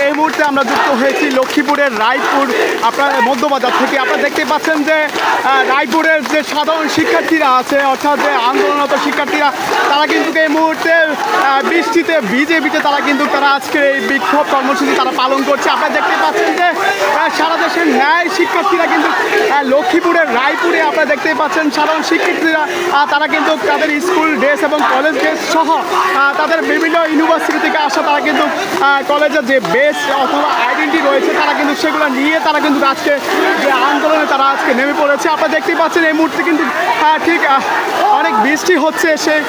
এই মুহূর্তে আমরা যুক্ত হয়েছি লক্ষ্মীপুরের রায়পুর আপনার মধ্যবাজার থেকে। আপনারা দেখতে পাচ্ছেন যে রায়পুরের যে সাধারণ শিক্ষার্থীরা আছে, অর্থাৎ যে আন্দোলনরত শিক্ষার্থীরা, তারা কিন্তু এই মুহূর্তে বৃষ্টিতে ভিজে তারা কিন্তু আজকে এই বিক্ষোভ কর্মসূচি তারা পালন করছে। আপনারা দেখতে পাচ্ছেন যে সারা দেশের ন্যায় শিক্ষার্থীরা কিন্তু লক্ষ্মীপুরের রায়পুরে আপনারা দেখতে পাচ্ছেন সাধারণ শিক্ষার্থীরা তারা কিন্তু তাদের স্কুল ড্রেস এবং কলেজ ড্রেস সহ তাদের বিভিন্ন ইউনিভার্সিটি থেকে আসা তারা কিন্তু কলেজের যে বেস অথবা আইডেন্টি রয়েছে তারা কিন্তু সেগুলো নিয়ে তারা কিন্তু আজকে যে আন্দোলনে তারা আজকে নেমে পড়েছে। আপনারা দেখতেই পাচ্ছেন এই মুহূর্তে কিন্তু ঠিক অনেক বৃষ্টি হচ্ছে, সেই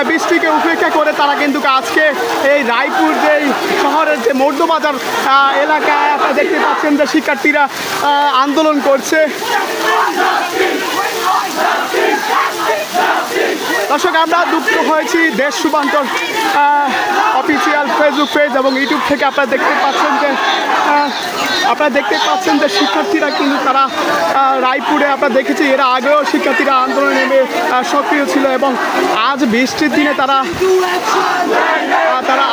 বৃষ্টিকে উপেক্ষা করে তারা কিন্তু আজকে এই রায়পুর যে শহরের যে মধ্যবাজার এলাকায় আপনারা দেখতে পাচ্ছেন যে শিক্ষার্থীরা আন্দোলন করছে। দর্শক, আমরা যুক্ত হয়েছি দেশ রূপান্তর অফিসিয়াল ফেসবুক পেজ এবং ইউটিউব থেকে। আপনারা দেখতে পাচ্ছেন যে শিক্ষার্থীরা কিন্তু তারা রায়পুরে আপনারা দেখেছি এরা আগেও শিক্ষার্থীরা আন্দোলনে নেমে সক্রিয় ছিল এবং আজ বৃষ্টির দিনে তারা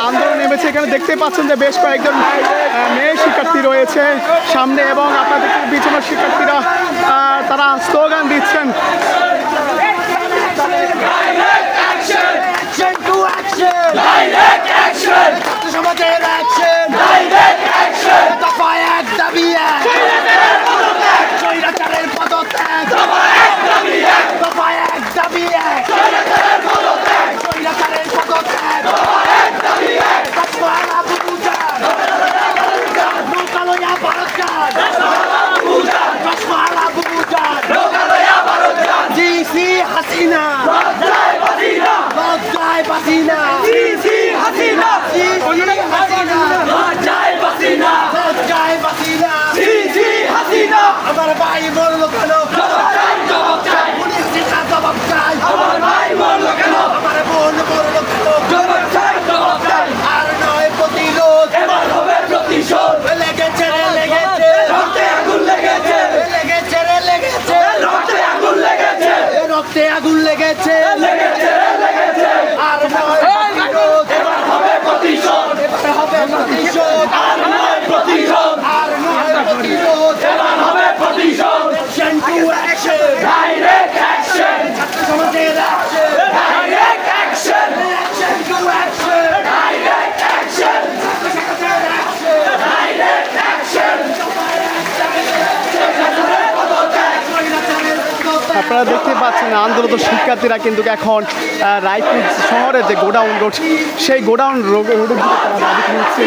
আন্দোলন নেমেছে। এখানে দেখতে পাচ্ছেন যে বেশ কয়েকজন মেয়ে শিক্ষার্থী রয়েছে সামনে এবং আপনাদের পিছনে শিক্ষার্থীরা তারা স্লোগান দিচ্ছেন। আমার ভাই মরলো কেন? আমার ভাই মরলো কেন? আমার বোন মরলো কেন? আর নয় প্রতিরোধ, এবার হবে প্রতিশোধ। লেগেছে রে লেগেছে, রক্তে আগুন লেগেছে, লেগেছে রে লেগেছে, রক্তে আগুন লেগেছে, রক্তে আগুন লেগেছে, লেগেছে রে লেগেছে। আর নয় প্রতিরোধ, এবার হবে প্রতিশোধ, এবার হবে প্রতিশোধ। আর নয় প্রতিশোধ, আর নয় প্রতিরোধ, এবার হবে প্রতিশোধ। Action to action, direct action, ছাত্র সমাজের action, direct action, action to action, direct action, ছাত্র সমাজের action, direct action। আপনারা দেখতে পাচ্ছেন আন্দোলনরত শিক্ষার্থীরা কিন্তু এখন রায়পুর শহরের যে গোডাউন রোড, সেই গোডাউন রোডের দিকে তারা দাবি করছে।